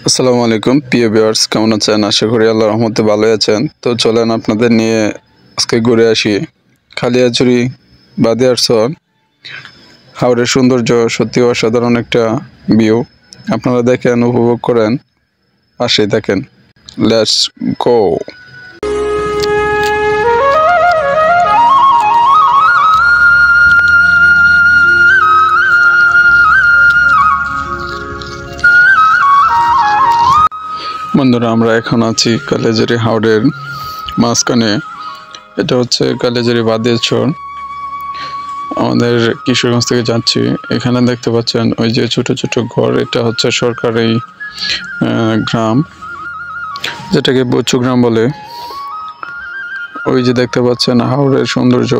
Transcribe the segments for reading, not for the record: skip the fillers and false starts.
আসসালামু আলাইকুম প্রিয় ভিউয়ার্স, কেমন আছেন? আশা করি আল্লাহর রহমতে ভালোই আছেন। তো চলেন আপনাদের নিয়ে আজকে ঘুরে আসি খালিয়াছড়ি বাদিয়ারচর। হাওরের সৌন্দর্য সত্যি অসাধারণ একটা ভিউ। আপনারা দেখেন, উপভোগ করেন, পাশেই থাকেন। Let's go. বন্ধুরা, আমরা এখন আছি কালিয়াঝুড়ি হাওরের মাঝখানে। এটা হচ্ছে কালিয়াঝুড়ি বাদিয়ারচর। আমাদের কিশোরগঞ্জ থেকে যাচ্ছি। এখানে দেখতে পাচ্ছেন ওই যে ছোট ছোট ঘর, এটা হচ্ছে সরকারি গ্রাম, যেটাকে বচ্চু গ্রাম বলে। ওই যে দেখতে পাচ্ছেন হাওরের সৌন্দর্য,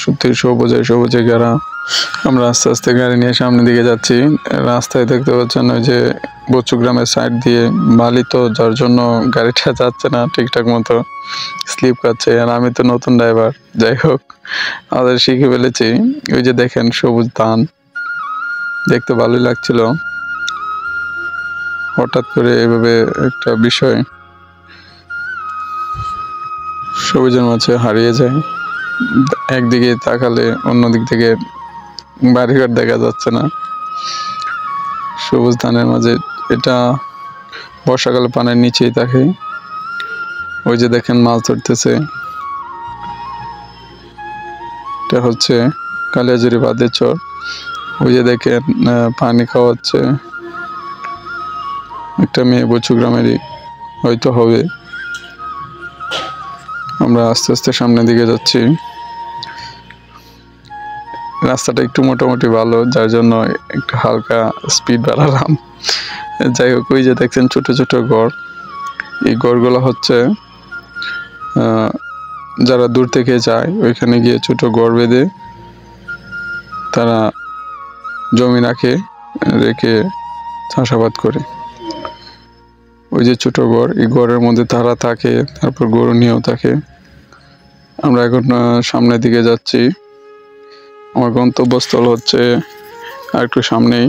সত্যি সবুজে সবুজে ঘেরা। আমরা আস্তে আস্তে গাড়ি নিয়ে সামনের দিকে যাচ্ছি। রাস্তায় দেখতে পাচ্ছেন ওই যে বচ্চু গ্রামের সাইড দিয়ে বালি, তো যার জন্য গাড়িটা যাচ্ছে না ঠিকঠাক মতো, স্লিপ খাচ্ছে। আর আমি তো নতুন ড্রাইভার, যাই হোক আমাদের শিখে ফেলেছি। ওই যে দেখেন সবুজ ধান, দেখতে ভালোই লাগছিল। হঠাৎ করে এভাবে একটা বিষয় সবুজের মাঝে হারিয়ে যায়। একদিকে তাকালে অন্য দিক থেকে বাড়িঘর দেখা যাচ্ছে না, সবুজ ধানের মাঝে। এটা বর্ষাকালে পানির নিচেই থাকে। ওই যে দেখেন মাছ ধরতেছে। এটা হচ্ছে কালিয়াঝুড়ি বাদিয়ারচর। ওই যে দেখেন পানি খাওয়াচ্ছে একটা মেয়ে, বচ্চু গ্রামেরই হয়তো হবে। আমরা আস্তে আস্তে সামনের দিকে যাচ্ছি। রাস্তাটা একটু মোটামুটি ভালো, যার জন্য একটু হালকা স্পিড বাড়ালাম। যাই হোক, ওই যে দেখছেন ছোট ছোট ঘর। এই ঘরগুলো হচ্ছে যারা দূর থেকে যায় ওইখানে গিয়ে ছোট ঘর বেঁধে তারা জমি রেখে চাষাবাদ করে। ওই যে ছোট ঘর, এই ঘরের মধ্যে তারা থাকে, তারপর গরু নিয়েও থাকে। আমরা এখন সামনের দিকে যাচ্ছি। আমার গন্তব্যস্থল হচ্ছে আর একটু সামনেই।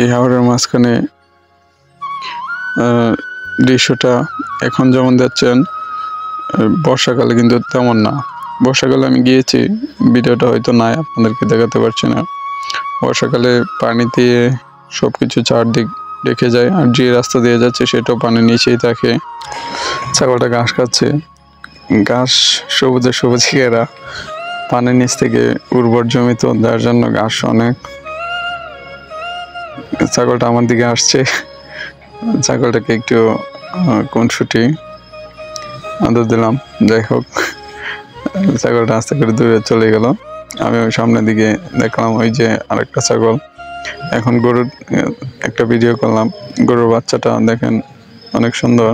এই হাওরের মাঝখানে দৃশ্যটা এখন যেমন দেখছেন, বর্ষাকালে কিন্তু তেমন না। বর্ষাকালে আমি গিয়েছি, ভিডিওটা হয়তো নাই, আপনাদেরকে দেখাতে পারছি না। বর্ষাকালে পানি দিয়ে সবকিছু চারদিক রেখে যায়, আর যে রাস্তা দিয়ে যাচ্ছে সেটাও পানির নিচেই থাকে। ছাগলটা ঘাস খাচ্ছে, ঘাস সবুজে সবুজ ঘেরা, পানির নিচ থেকে উর্বর জমি, তো যার জন্য ঘাস অনেক। ছাগলটা আমার দিকে আসছে, ছাগলটাকে একটু খুনসুটি আদর দিলাম। যাই হোক, ছাগলটা আস্তে করে দূরে চলে গেল। আমি ওই সামনের দিকে দেখলাম ওই যে আরেকটা ছাগল। এখন গরুর একটা ভিডিও করলাম। গরুর বাচ্চাটা দেখেন অনেক সুন্দর,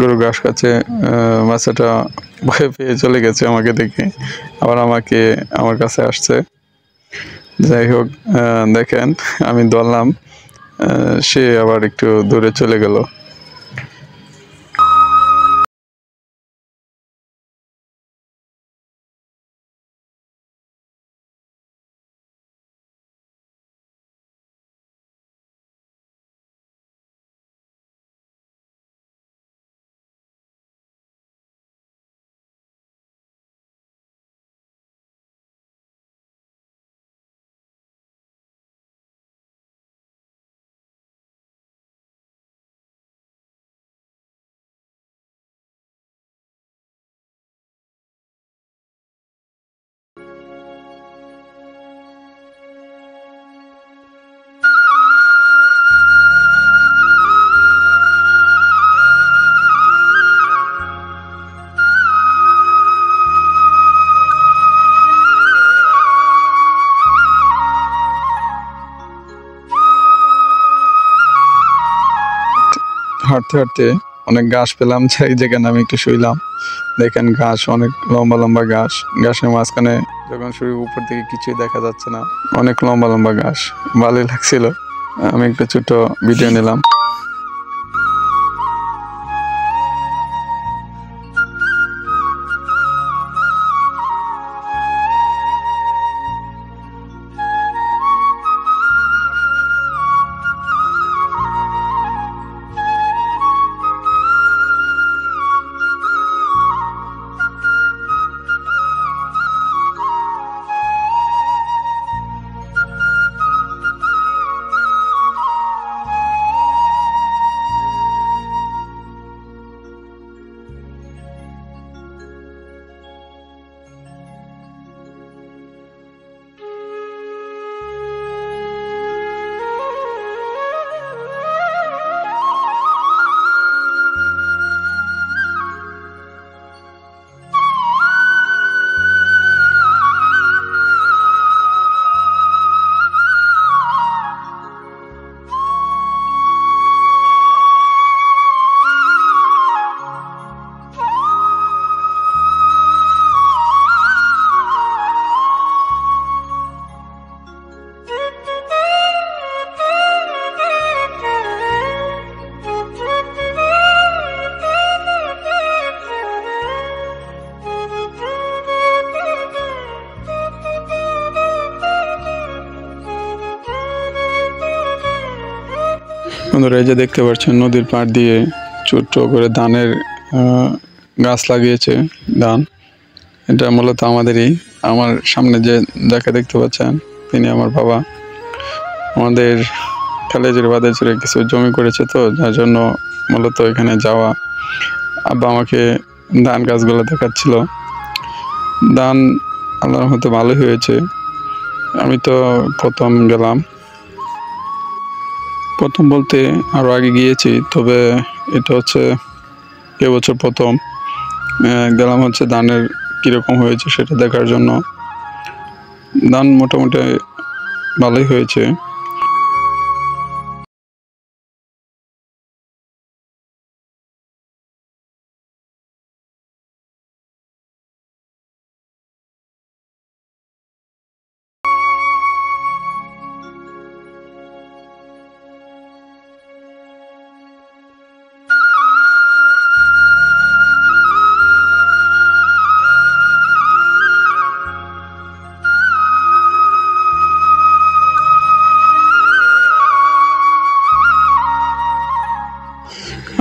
গরু ঘাস খাচ্ছে। বাচ্চাটা ভয় পেয়ে চলে গেছে আমাকে দেখে, আবার আমার কাছে আসছে। যাই হোক, দেখেন আমি ধরলাম, সে আবার একটু দূরে চলে গেল। হাঁটতে হাঁটতে অনেক ঘাস পেলাম, সেই যেখানে আমি একটু শুইলাম। দেখেন ঘাস অনেক লম্বা লম্বা ঘাস, ঘাসের মাঝখানে যখন শুই উপর থেকে কিছুই দেখা যাচ্ছে না, অনেক লম্বা লম্বা ঘাস, ভালোই লাগছিল। আমি একটা ছোট ভিডিও নিলাম। বন্ধুরা, এই যে দেখতে পাচ্ছেন নদীর পাড় দিয়ে ছোট্ট করে ধানের গাছ লাগিয়েছে। ধান এটা মূলত আমাদেরই। আমার সামনে যে যাকে দেখতে পাচ্ছেন তিনি আমার বাবা। আমাদের কালেজের বাদের ছেড়ে কিছু জমি করেছে, তো যার জন্য মূলত এখানে যাওয়া। আব্বা আমাকে ধান গাছগুলো দেখাচ্ছিল। ধান আল্লাহর মতো ভালোই হয়েছে। আমি তো প্রথম গেলাম, প্রথম বলতে আরও আগে গিয়েছি, তবে এটা হচ্ছে এবছর প্রথম গেলাম হচ্ছে ধানের কীরকম হয়েছে সেটা দেখার জন্য। ধান মোটামুটি ভালোই হয়েছে।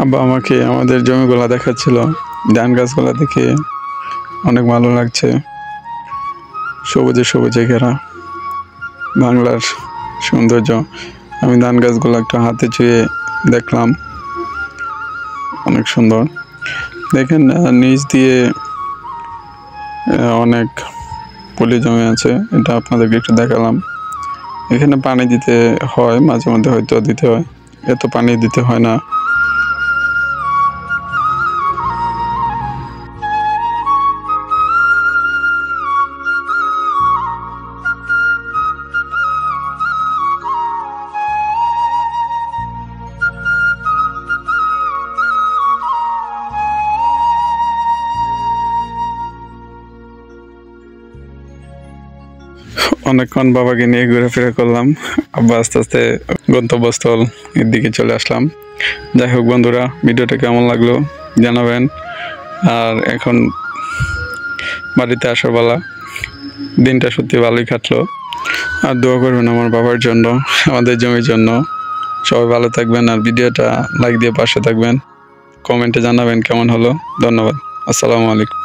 আব্বা আমাকে আমাদের জমিগুলা দেখাচ্ছিল। ধান গাছগুলা দেখে অনেক ভালো লাগছে। সবুজে সবুজে ঘেরা বাংলার সৌন্দর্য। আমি ধান গাছগুলো একটা হাতে ছুঁয়ে দেখলাম, অনেক সুন্দর। দেখেন নিচ দিয়ে অনেক পলি জমে আছে, এটা আপনাদেরকে একটু দেখালাম। এখানে পানি দিতে হয়, মাঝে মধ্যে হয়তো দিতে হয়, এত পানি দিতে হয় না। অনেকক্ষণ বাবাকে নিয়ে ঘোরাফেরা করলাম। আব্বা আস্তে আস্তে গন্তব্যস্থল এর দিকে চলে আসলাম। যাই হোক বন্ধুরা, ভিডিওটা কেমন লাগলো জানাবেন। আর এখন বাড়িতে আসার বেলা, দিনটা সত্যি ভালোই কাটলো। আর দোয়া করবেন আমার বাবার জন্য, আমাদের জমির জন্য। সবাই ভালো থাকবেন, আর ভিডিওটা লাইক দিয়ে পাশে থাকবেন। কমেন্টে জানাবেন কেমন হলো। ধন্যবাদ। আসসালামু আলাইকুম।